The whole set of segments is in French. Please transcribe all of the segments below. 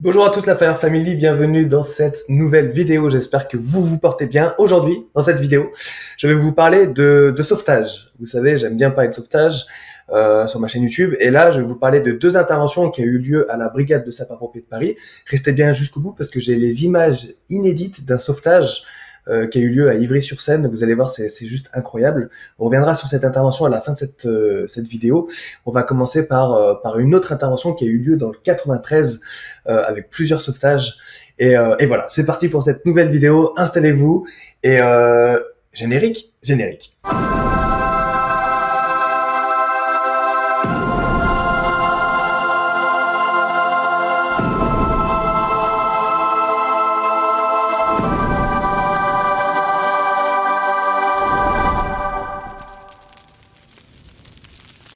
Bonjour à tous la Fire Family, bienvenue dans cette nouvelle vidéo, j'espère que vous vous portez bien. Aujourd'hui, dans cette vidéo, je vais vous parler de sauvetage. Vous savez, j'aime bien parler de sauvetage sur ma chaîne YouTube, et là, je vais vous parler de deux interventions qui ont eu lieu à la brigade de sapeurs-pompiers de Paris. Restez bien jusqu'au bout parce que j'ai les images inédites d'un sauvetage qui a eu lieu à Ivry-sur-Seine. Vous allez voir, c'est juste incroyable. On reviendra sur cette intervention à la fin de cette vidéo. On va commencer par une autre intervention qui a eu lieu dans le 93 avec plusieurs sauvetages. Et voilà, c'est parti pour cette nouvelle vidéo. Installez-vous et générique.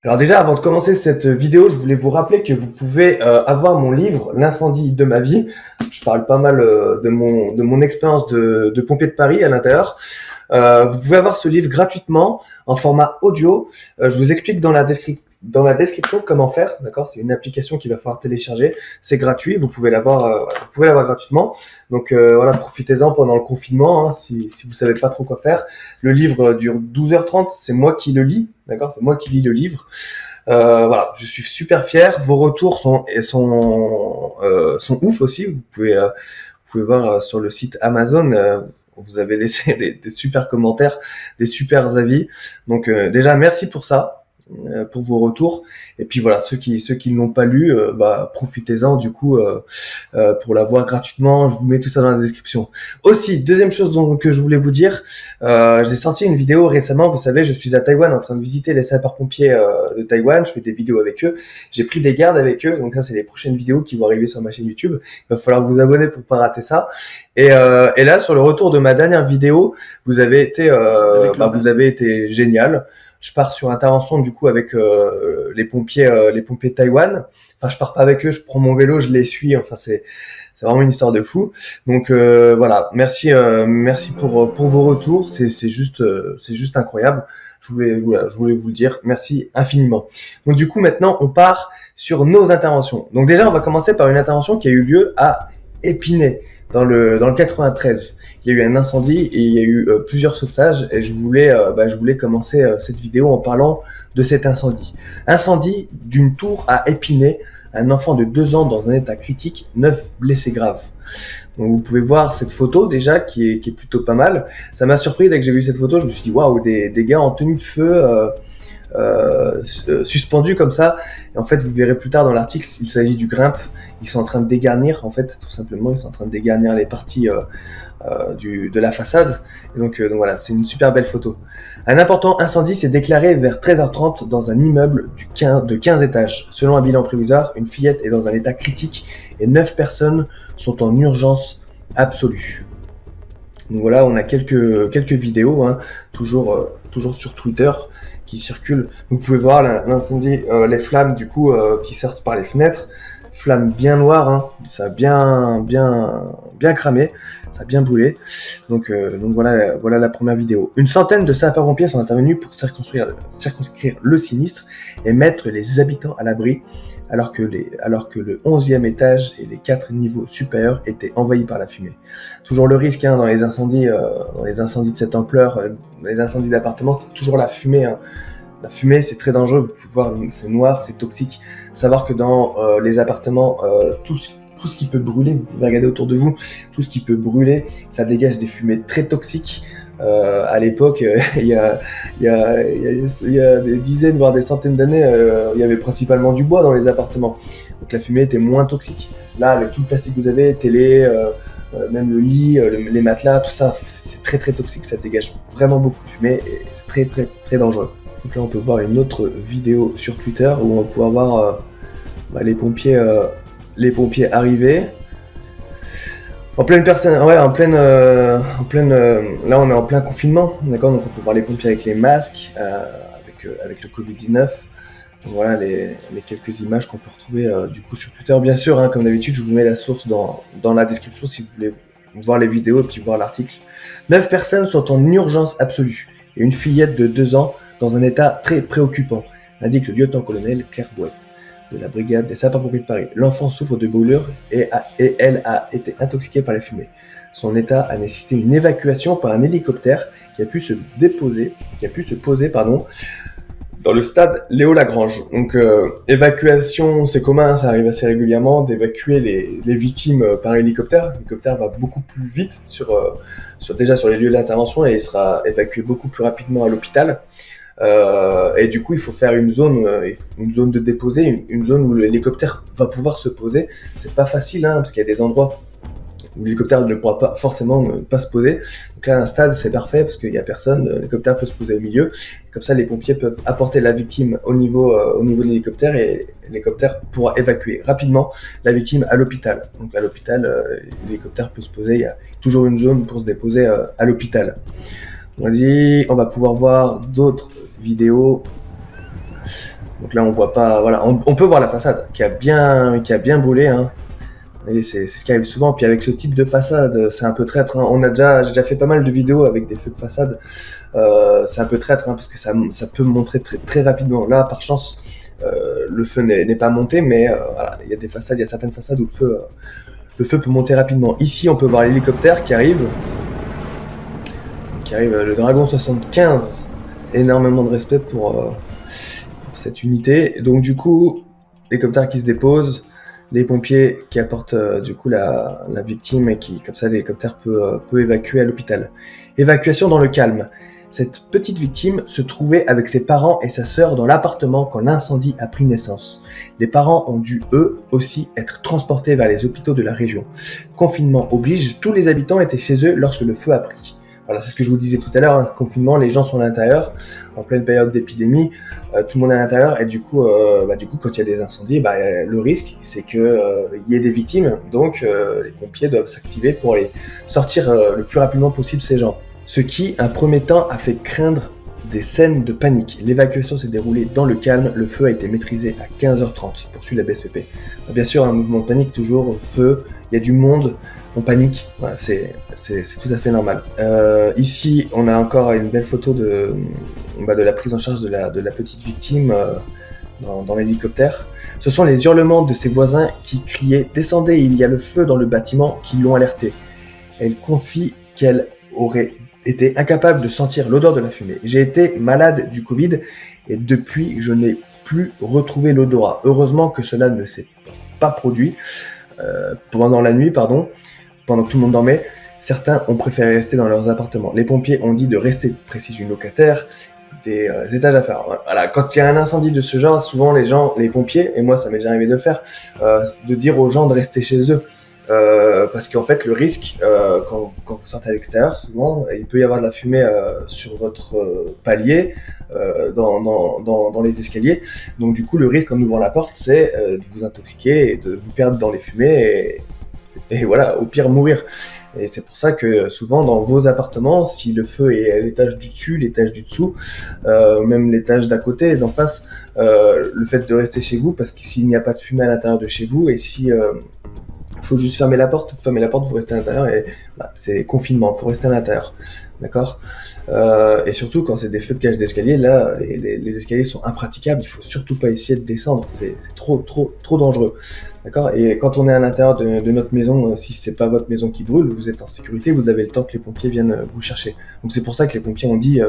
Alors déjà, avant de commencer cette vidéo, je voulais vous rappeler que vous pouvez avoir mon livre, L'incendie de ma vie. Je parle pas mal de mon expérience de pompier de Paris à l'intérieur. Vous pouvez avoir ce livre gratuitement en format audio. Je vous explique dans la description comment faire, d'accord? C'est une application qu'il va falloir télécharger. C'est gratuit, vous pouvez l'avoir gratuitement. Donc voilà, profitez-en pendant le confinement, hein, si vous savez pas trop quoi faire. Le livre dure 12h30, c'est moi qui le lis, d'accord? C'est moi qui lis le livre. Voilà, je suis super fier. Vos retours sont ouf aussi. Vous pouvez voir sur le site Amazon. Vous avez laissé des super commentaires, des super avis. Donc déjà merci pour ça, pour vos retours. Et puis voilà, ceux qui ne l'ont pas lu, profitez-en du coup pour l'avoir gratuitement. Je vous mets tout ça dans la description. Aussi, deuxième chose que je voulais vous dire, j'ai sorti une vidéo récemment. Vous savez, je suis à Taïwan en train de visiter les sapeurs-pompiers de Taïwan. Je fais des vidéos avec eux. J'ai pris des gardes avec eux. Donc ça, c'est les prochaines vidéos qui vont arriver sur ma chaîne YouTube. Il va falloir vous abonner pour pas rater ça. Et là, sur le retour de ma dernière vidéo, vous avez été génial. Je pars sur intervention du coup avec les pompiers de Taïwan. Enfin, je pars pas avec eux, je prends mon vélo, je les suis. Enfin, c'est vraiment une histoire de fou. Donc voilà, merci pour vos retours. C'est juste incroyable. Je voulais vous le dire. Merci infiniment. Donc du coup, maintenant, on part sur nos interventions. Donc déjà, on va commencer par une intervention qui a eu lieu à Épinay dans le 93. Il y a eu un incendie et il y a eu plusieurs sauvetages, et je voulais commencer cette vidéo en parlant de cet incendie. Incendie d'une tour à Épinay, un enfant de 2 ans dans un état critique, 9 blessés graves. Donc vous pouvez voir cette photo déjà qui est plutôt pas mal. Ça m'a surpris dès que j'ai vu cette photo, je me suis dit waouh, des gars en tenue de feu suspendus comme ça. Et en fait, vous verrez plus tard dans l'article, il s'agit du grimpe. Ils sont en train de dégarnir, en fait, tout simplement, ils sont en train de dégarnir les parties de la façade. Et donc voilà, c'est une super belle photo. Un important incendie s'est déclaré vers 13h30 dans un immeuble de 15 étages. Selon un bilan provisoire, une fillette est dans un état critique et 9 personnes sont en urgence absolue. Donc voilà, on a quelques vidéos, hein, toujours sur Twitter, qui circulent. Vous pouvez voir l'incendie, les flammes du coup qui sortent par les fenêtres. Flammes bien noires, hein, ça a bien cramé, ça a bien brûlé. Donc voilà la première vidéo. Une centaine de sapeurs-pompiers sont intervenus pour circonscrire le sinistre et mettre les habitants à l'abri, alors que le 11e étage et les 4 niveaux supérieurs étaient envahis par la fumée. Toujours le risque, hein, dans les incendies de cette ampleur, les incendies d'appartements, c'est toujours la fumée, hein. La fumée, c'est très dangereux, vous pouvez voir, c'est noir, c'est toxique. Savoir que dans les appartements, tout ce qui peut brûler, vous pouvez regarder autour de vous, tout ce qui peut brûler, ça dégage des fumées très toxiques. À l'époque, il y a des dizaines, voire des centaines d'années, il y avait principalement du bois dans les appartements. Donc la fumée était moins toxique. Là, avec tout le plastique que vous avez, télé, même le lit, les matelas, tout ça, c'est très très toxique, ça dégage vraiment beaucoup de fumée et c'est très très très dangereux. Donc là, on peut voir une autre vidéo sur Twitter où on peut voir les pompiers arriver. En pleine personne, ouais, là on est en plein confinement, d'accord. Donc on peut voir les pompiers avec les masques, avec le Covid-19. Donc voilà les quelques images qu'on peut retrouver du coup sur Twitter. Bien sûr, hein, comme d'habitude, je vous mets la source dans la description si vous voulez voir les vidéos et puis voir l'article. 9 personnes sont en urgence absolue et une fillette de 2 ans dans un état très préoccupant, indique le lieutenant-colonel Claire Bouette. de la brigade des sapeurs-pompiers de Paris. L'enfant souffre de brûlures et elle a été intoxiquée par les fumées. Son état a nécessité une évacuation par un hélicoptère qui a pu se poser dans le stade Léo Lagrange. Donc évacuation, c'est commun, ça arrive assez régulièrement d'évacuer les victimes par hélicoptère. L'hélicoptère va beaucoup plus vite déjà sur les lieux d'intervention et il sera évacué beaucoup plus rapidement à l'hôpital. Et du coup, il faut faire une zone de déposée, une zone où l'hélicoptère va pouvoir se poser. C'est pas facile, parce qu'il y a des endroits où l'hélicoptère ne pourra pas forcément pas se poser. Donc là, un stade, c'est parfait parce qu'il n'y a personne. L'hélicoptère peut se poser au milieu. Comme ça, les pompiers peuvent apporter la victime au niveau de l'hélicoptère et l'hélicoptère pourra évacuer rapidement la victime à l'hôpital. Donc à l'hôpital, l'hélicoptère peut se poser. Il y a toujours une zone pour se déposer à l'hôpital. On va pouvoir voir d'autres vidéos. Donc là, on voit pas. Voilà, on peut voir la façade qui a bien brûlé. Et c'est ce qui arrive souvent. Puis avec ce type de façade, c'est un peu traître. J'ai déjà fait pas mal de vidéos avec des feux de façade. C'est un peu traître parce que ça peut montrer très, très rapidement. Là, par chance, le feu n'est pas monté, mais voilà, il y a certaines façades où le feu peut monter rapidement. Ici, on peut voir l'hélicoptère qui arrive, le Dragon 75. Énormément de respect pour cette unité. Donc du coup, l'hélicoptère qui se dépose. Les pompiers qui apportent du coup la victime et qui, comme ça, l'hélicoptère peut évacuer à l'hôpital. Évacuation dans le calme. Cette petite victime se trouvait avec ses parents et sa sœur dans l'appartement quand l'incendie a pris naissance. Les parents ont dû eux aussi être transportés vers les hôpitaux de la région. Confinement oblige, tous les habitants étaient chez eux lorsque le feu a pris. Voilà, c'est ce que je vous disais tout à l'heure, confinement, les gens sont à l'intérieur, en pleine période d'épidémie, tout le monde est à l'intérieur, et du coup, quand il y a des incendies, le risque, c'est que y ait des victimes, donc les pompiers doivent s'activer pour aller sortir le plus rapidement possible ces gens. Ce qui, un premier temps, a fait craindre des scènes de panique. L'évacuation s'est déroulée dans le calme, le feu a été maîtrisé à 15h30, poursuit la BSPP. Bien sûr, un mouvement de panique, toujours, feu, il y a du monde, on panique, voilà, c'est tout à fait normal. Ici, on a encore une belle photo de la prise en charge de la petite victime dans l'hélicoptère. Ce sont les hurlements de ses voisins qui criaient « Descendez, il y a le feu dans le bâtiment » qui l'ont alertée. Elle confie qu'elle aurait été incapable de sentir l'odeur de la fumée. J'ai été malade du Covid et depuis, je n'ai plus retrouvé l'odorat. Heureusement que cela ne s'est pas produit pendant la nuit, pendant que tout le monde dormait. Certains ont préféré rester dans leurs appartements. Les pompiers ont dit de rester, précise une locataire, des étages à faire. Voilà, quand il y a un incendie de ce genre, souvent les pompiers, et moi ça m'est déjà arrivé de le faire, de dire aux gens de rester chez eux. Parce qu'en fait, le risque, quand vous sortez à l'extérieur, souvent, il peut y avoir de la fumée sur votre palier, dans les escaliers. Donc du coup, le risque en ouvrant la porte, c'est de vous intoxiquer et de vous perdre dans les fumées et voilà, au pire mourir. Et c'est pour ça que souvent dans vos appartements, si le feu est à l'étage du dessus, l'étage du dessous, même l'étage d'à côté, d'en face, le fait de rester chez vous, parce que s'il n'y a pas de fumée à l'intérieur de chez vous, et si faut juste fermer la porte, vous restez à l'intérieur, et voilà, c'est confinement, faut rester à l'intérieur, d'accord. Et surtout quand c'est des feux de cage d'escalier, là les escaliers sont impraticables, il faut surtout pas essayer de descendre, c'est trop dangereux, d'accord. Et quand on est à l'intérieur de notre maison, si c'est pas votre maison qui brûle, vous êtes en sécurité, vous avez le temps que les pompiers viennent vous chercher. Donc c'est pour ça que les pompiers ont dit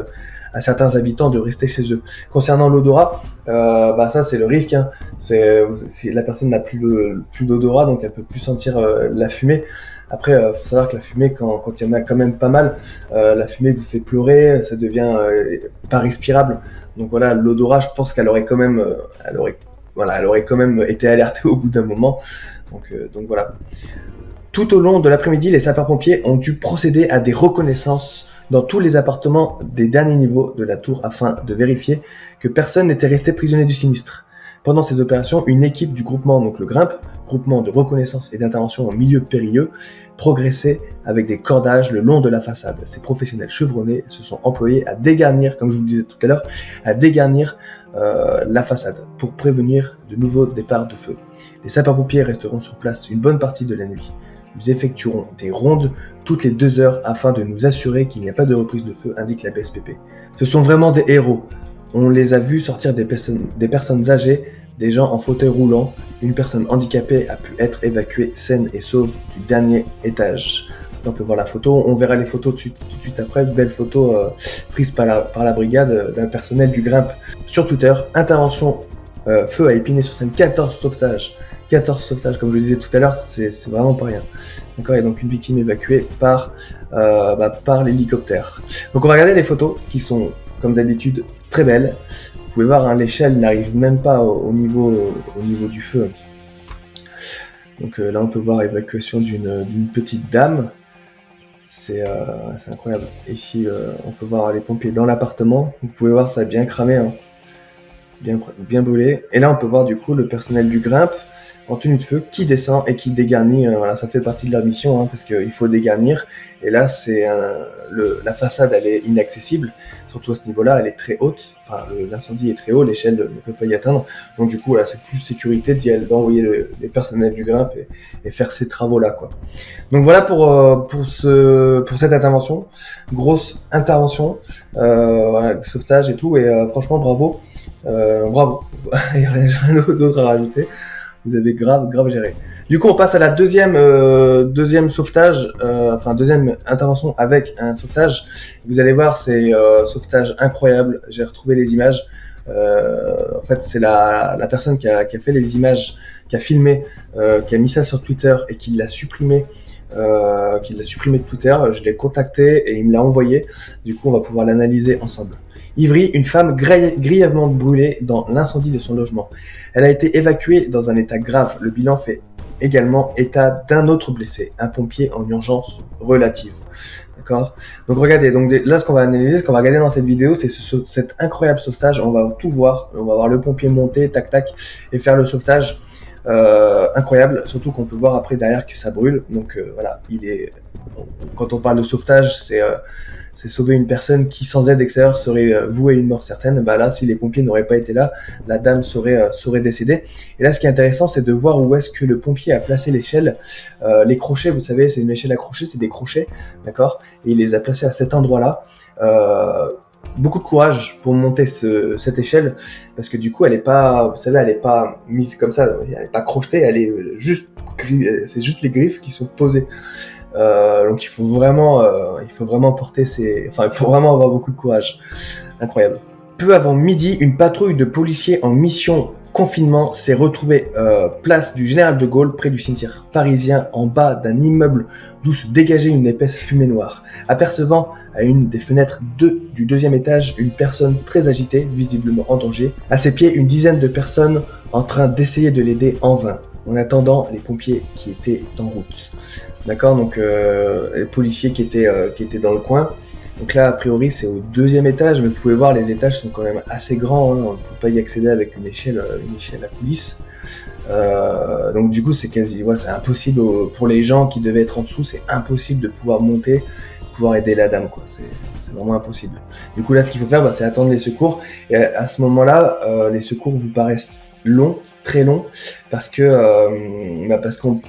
à certains habitants de rester chez eux. Concernant l'odorat, ça c'est le risque, si la personne n'a plus d'odorat, donc elle peut plus sentir la fumée. Après, faut savoir que la fumée, quand il y en a quand même pas mal, la fumée vous fait pleurer, ça devient pas respirable. Donc voilà, l'odorat, je pense qu'elle aurait quand même, elle aurait quand même été alertée au bout d'un moment. Donc voilà. Tout au long de l'après-midi, les sapeurs-pompiers ont dû procéder à des reconnaissances dans tous les appartements des derniers niveaux de la tour afin de vérifier que personne n'était resté prisonnier du sinistre. Pendant ces opérations, une équipe du groupement, donc le GRIMP, groupement de reconnaissance et d'intervention en milieu périlleux, progressait avec des cordages le long de la façade. Ces professionnels chevronnés se sont employés à dégarnir, comme je vous le disais tout à l'heure, la façade pour prévenir de nouveaux départs de feu. Les sapeurs-pompiers resteront sur place une bonne partie de la nuit. Nous effectuerons des rondes toutes les 2 heures afin de nous assurer qu'il n'y a pas de reprise de feu, indique la BSPP. Ce sont vraiment des héros. On les a vus sortir des personnes âgées des gens en fauteuil roulant. Une personne handicapée a pu être évacuée saine et sauve du dernier étage. Là, on peut voir la photo, on verra les photos tout de suite après. Belle photo prise par la brigade d'un personnel du Grimpe. Sur Twitter, intervention feu à Épinay-sur-Seine, 14 sauvetages. 14 sauvetages, comme je le disais tout à l'heure, c'est vraiment pas rien. D'accord, et donc une victime évacuée par l'hélicoptère. Donc on va regarder les photos qui sont, comme d'habitude, très belles. Vous pouvez voir, hein, l'échelle n'arrive même pas au niveau du feu. Donc là, on peut voir évacuation d'une petite dame. C'est incroyable. Ici, on peut voir les pompiers dans l'appartement. Vous pouvez voir, ça a bien cramé, hein. Bien brûlé. Et là, on peut voir du coup le personnel du Grimpe en tenue de feu qui descend et qui dégarnit. Voilà, ça fait partie de leur mission, hein, parce qu'il faut dégarnir. Et là, la façade, elle est inaccessible, surtout à ce niveau-là, elle est très haute. Enfin, l'incendie est très haut, l'échelle ne peut pas y atteindre. Donc du coup, voilà, c'est plus sécurité d'envoyer les personnels du Grimpe et faire ces travaux-là, quoi. Donc voilà pour cette intervention, grosse intervention, voilà, sauvetage et tout. Et franchement, bravo. Bravo. Il n'y a rien d'autre à rajouter. Vous avez grave géré. Du coup, on passe à la deuxième sauvetage, deuxième intervention avec un sauvetage. Vous allez voir, c'est sauvetage incroyable. J'ai retrouvé les images. En fait, c'est la personne qui a fait les images, qui a filmé, qui a mis ça sur Twitter et qui l'a supprimé. De Twitter. Je l'ai contacté et il me l'a envoyé. Du coup, on va pouvoir l'analyser ensemble. Ivry, une femme grièvement brûlée dans l'incendie de son logement. Elle a été évacuée dans un état grave. Le bilan fait également état d'un autre blessé, un pompier en urgence relative. D'accord ? Donc regardez, là ce qu'on va analyser, ce qu'on va regarder dans cette vidéo, c'est cet incroyable sauvetage. On va tout voir. On va voir le pompier monter, tac tac, et faire le sauvetage. Incroyable, surtout qu'on peut voir après derrière que ça brûle. Donc voilà, quand on parle de sauvetage, c'est sauver une personne qui sans aide extérieure serait vouée à une mort certaine. Bah là, si les pompiers n'auraient pas été là, la dame serait décédée. Et là, ce qui est intéressant, c'est de voir où est-ce que le pompier a placé l'échelle. Les crochets, vous savez, c'est une échelle à crochets, c'est des crochets, d'accord ? Et il les a placés à cet endroit-là. Beaucoup de courage pour monter cette échelle, parce que du coup, elle est pas mise comme ça, elle est pas crochetée, elle est c'est juste les griffes qui sont posées. Donc il faut vraiment il faut vraiment avoir beaucoup de courage. Incroyable. Peu avant midi, une patrouille de policiers en mission confinement s'est retrouvée place du Général de Gaulle, près du cimetière parisien, en bas d'un immeuble d'où se dégageait une épaisse fumée noire. Apercevant à une des fenêtres du deuxième étage une personne très agitée, visiblement en danger. À ses pieds, une dizaine de personnes en train d'essayer de l'aider en vain, en attendant les pompiers qui étaient en route. D'accord, donc les policiers qui étaient dans le coin. Donc là, a priori, c'est au deuxième étage, mais vous pouvez voir, les étages sont quand même assez grands, hein. On ne peut pas y accéder avec une échelle à coulisses. Donc du coup, c'est impossible pour les gens qui devaient être en dessous, c'est impossible de pouvoir monter, pouvoir aider la dame, quoi. C'est vraiment impossible. Du coup, là, ce qu'il faut faire, c'est attendre les secours. Et à ce moment-là, les secours vous paraissent longs, très long, parce que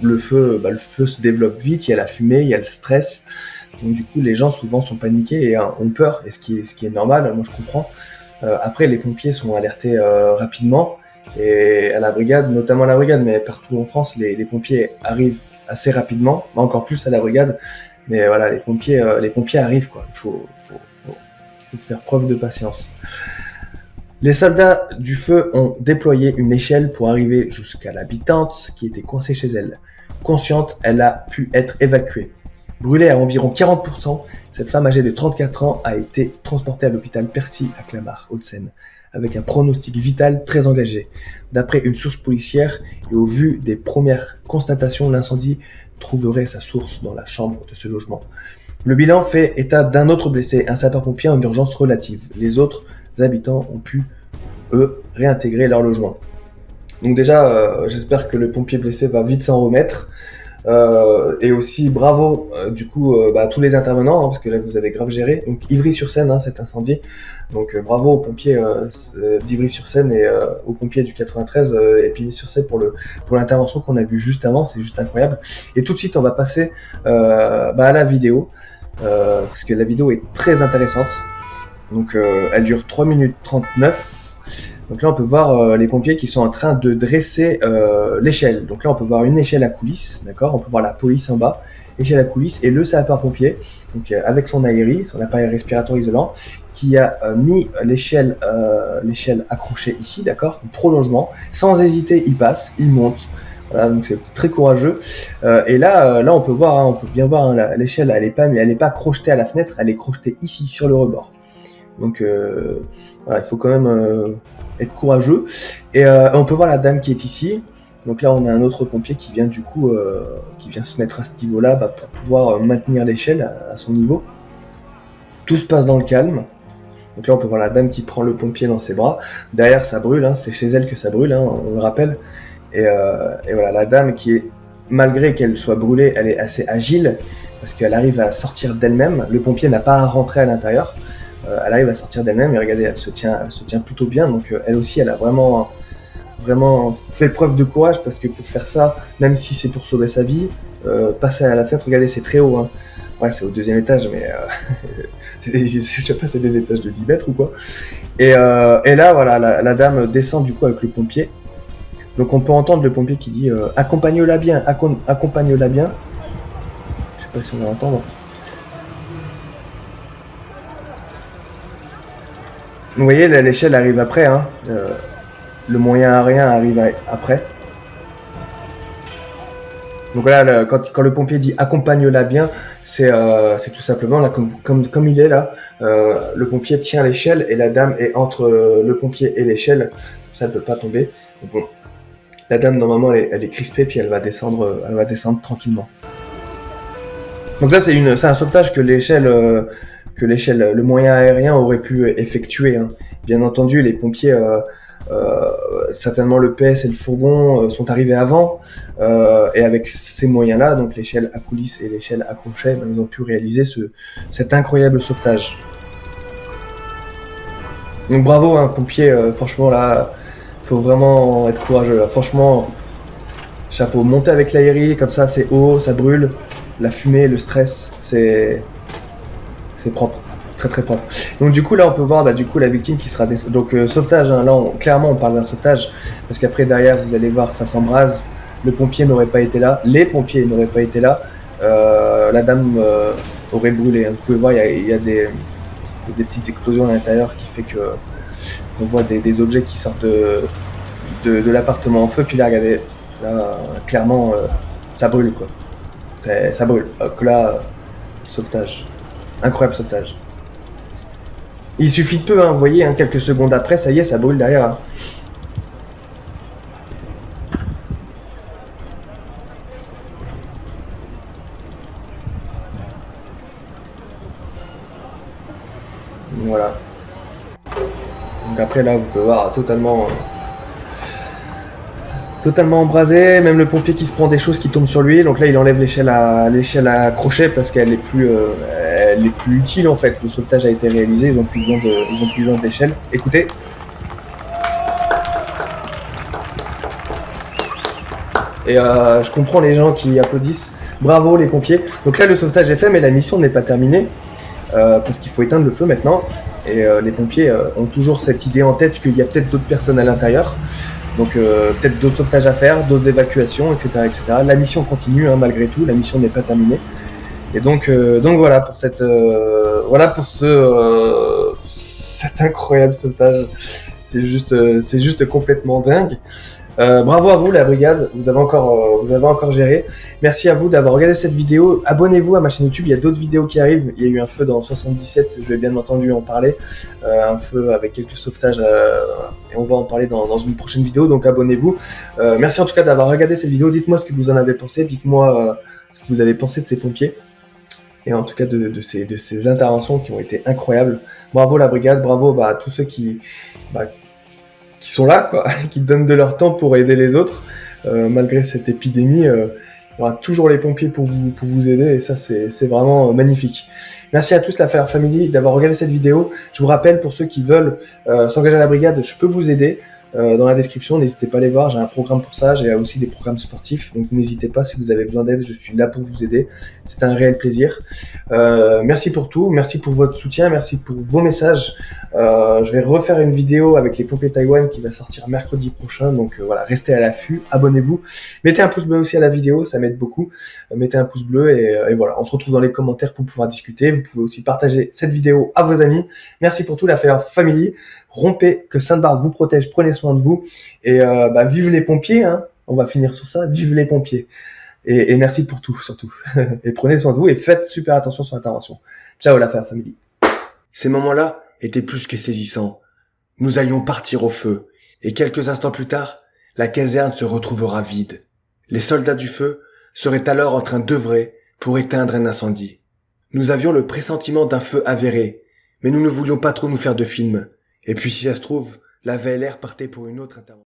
le feu se développe vite, il y a la fumée, il y a le stress. Donc du coup, les gens souvent sont paniqués et ont peur, et ce qui est normal, moi je comprends. Après, les pompiers sont alertés rapidement, et à la brigade, notamment à la brigade, mais partout en France, les pompiers arrivent assez rapidement, encore plus à la brigade. Mais voilà, les pompiers arrivent, quoi. Il faut faire preuve de patience. Les soldats du feu ont déployé une échelle pour arriver jusqu'à l'habitante qui était coincée chez elle. Consciente, elle a pu être évacuée. Brûlée à environ 40%, cette femme âgée de 34 ans a été transportée à l'hôpital Percy à Clamart, Hauts-de-Seine, avec un pronostic vital très engagé. D'après une source policière et au vu des premières constatations, l'incendie trouverait sa source dans la chambre de ce logement. Le bilan fait état d'un autre blessé, un sapeur-pompier en urgence relative. Les autres habitants ont pu, eux, réintégrer leur logement. Donc déjà, j'espère que le pompier blessé va vite s'en remettre. Et aussi bravo à tous les intervenants, hein, parce que là vous avez grave géré. Donc Ivry-sur-Seine, cet incendie. Donc bravo aux pompiers d'Ivry-sur-Seine et aux pompiers du 93 Épinay-sur-Seine pour l'intervention qu'on a vue juste avant. C'est juste incroyable. Et tout de suite on va passer à la vidéo, parce que la vidéo est très intéressante. Donc elle dure 3 minutes 39. Donc là, on peut voir les pompiers qui sont en train de dresser l'échelle. Donc là, on peut voir une échelle à coulisses, d'accord. On peut voir la police en bas, échelle à coulisses, et le sapeur-pompier, donc avec son aéri, son appareil respiratoire isolant, qui a mis l'échelle accrochée ici, d'accord, prolongement. Sans hésiter, il passe, il monte. Voilà, donc c'est très courageux. Et là, on peut voir, on peut bien voir l'échelle, elle est pas crochetée à la fenêtre, elle est crochetée ici sur le rebord. Donc voilà, il faut quand même être courageux. Et on peut voir la dame qui est ici. Donc là, on a un autre pompier qui vient du coup, qui vient se mettre à ce niveau-là pour pouvoir maintenir l'échelle à son niveau. Tout se passe dans le calme. Donc là, on peut voir la dame qui prend le pompier dans ses bras. Derrière, ça brûle, hein, c'est chez elle que ça brûle, hein, on le rappelle. Et voilà, la dame qui est, malgré qu'elle soit brûlée, elle est assez agile parce qu'elle arrive à sortir d'elle-même. Le pompier n'a pas à rentrer à l'intérieur. Elle arrive à sortir d'elle-même et regardez, elle se tient plutôt bien. Donc elle aussi, elle a vraiment fait preuve de courage parce que pour faire ça, même si c'est pour sauver sa vie, passer à la fenêtre, regardez, c'est très haut. Hein. Ouais, c'est au 2e étage, mais je sais pas, c'est des étages de 10 mètres ou quoi. Et là, voilà, la dame descend du coup avec le pompier. Donc on peut entendre le pompier qui dit accompagne-la bien, accompagne-la bien. Je sais pas si on va entendre. Vous voyez, l'échelle arrive après, hein. Le moyen aérien arrive après. Donc voilà, quand le pompier dit accompagne-la bien, c'est tout simplement là, comme il est là, le pompier tient l'échelle et la dame est entre le pompier et l'échelle, comme ça elle peut pas tomber. Donc bon, la dame normalement elle est crispée puis elle va descendre tranquillement. Donc ça c'est un sauvetage que l'échelle, le moyen aérien aurait pu effectuer. Hein. Bien entendu, les pompiers, certainement le PS et le fourgon sont arrivés avant, et avec ces moyens-là, donc l'échelle à coulisses et l'échelle à crochet, ben, ils ont pu réaliser cet incroyable sauvetage. Donc bravo, hein, pompiers, franchement là, faut vraiment être courageux. Là. Franchement, chapeau, monter avec l'aéri, comme ça c'est haut, ça brûle, la fumée, le stress, c'est propre, très très propre. Donc du coup là on peut voir du coup la victime qui sera donc sauvetage, hein, là clairement on parle d'un sauvetage parce qu'après derrière vous allez voir ça s'embrase, le pompier n'aurait pas été là, les pompiers n'auraient pas été là, la dame aurait brûlé. Hein. Vous pouvez voir il y a des petites explosions à l'intérieur qui fait que on voit des objets qui sortent de l'appartement en feu, puis là regardez, là clairement ça brûle quoi, ça brûle. Donc là sauvetage. Incroyable sauvetage. Il suffit de peu, hein, vous voyez, hein, quelques secondes après, ça y est, ça brûle derrière. Hein. Voilà. Donc après là, vous pouvez voir totalement embrasé, même le pompier qui se prend des choses qui tombent sur lui. Donc là, il enlève l'échelle à crochet parce qu'elle est plus utile en fait. Le sauvetage a été réalisé, ils ont plus besoin de l'échelle. Écoutez. Et je comprends les gens qui applaudissent. Bravo les pompiers. Donc là, le sauvetage est fait, mais la mission n'est pas terminée parce qu'il faut éteindre le feu maintenant. Et les pompiers ont toujours cette idée en tête qu'il y a peut-être d'autres personnes à l'intérieur. Donc peut-être d'autres sauvetages à faire, d'autres évacuations, etc., etc. La mission continue, hein, malgré tout, la mission n'est pas terminée. Et donc voilà pour cet incroyable sauvetage. C'est juste complètement dingue. Bravo à vous la brigade, vous avez encore géré. Merci à vous d'avoir regardé cette vidéo. Abonnez-vous à ma chaîne YouTube, il y a d'autres vidéos qui arrivent. Il y a eu un feu dans 77, je vais bien entendu en parler. Un feu avec quelques sauvetages et on va en parler dans une prochaine vidéo, donc abonnez-vous. Merci en tout cas d'avoir regardé cette vidéo, dites-moi ce que vous en avez pensé, dites-moi ce que vous avez pensé de ces pompiers. Et en tout cas de ces interventions qui ont été incroyables. Bravo la brigade, bravo à tous ceux qui sont là, quoi, qui donnent de leur temps pour aider les autres. Malgré cette épidémie, il y aura toujours les pompiers pour vous aider, et ça c'est vraiment magnifique. Merci à tous la Family d'avoir regardé cette vidéo. Je vous rappelle, pour ceux qui veulent s'engager à la brigade, je peux vous aider. dans la description, n'hésitez pas à les voir, j'ai un programme pour ça, j'ai aussi des programmes sportifs, donc n'hésitez pas si vous avez besoin d'aide, je suis là pour vous aider, c'est un réel plaisir. Merci pour tout, merci pour votre soutien, merci pour vos messages. Je vais refaire une vidéo avec les pompiers Taïwan qui va sortir mercredi prochain, donc voilà, restez à l'affût, abonnez-vous, mettez un pouce bleu aussi à la vidéo, ça m'aide beaucoup, mettez un pouce bleu et voilà, on se retrouve dans les commentaires pour pouvoir discuter, vous pouvez aussi partager cette vidéo à vos amis. Merci pour tout, la Fire Family, rompez, que Sainte-Barbe vous protège, prenez soin de vous, et vive les pompiers, hein. On va finir sur ça, vive les pompiers. Et merci pour tout, surtout. Et prenez soin de vous et faites super attention sur l'intervention. Ciao la Fire Family. Ces moments-là étaient plus que saisissants. Nous allions partir au feu, et quelques instants plus tard, la caserne se retrouvera vide. Les soldats du feu seraient alors en train d'œuvrer pour éteindre un incendie. Nous avions le pressentiment d'un feu avéré, mais nous ne voulions pas trop nous faire de films. Et puis si ça se trouve, la VLR partait pour une autre intervention.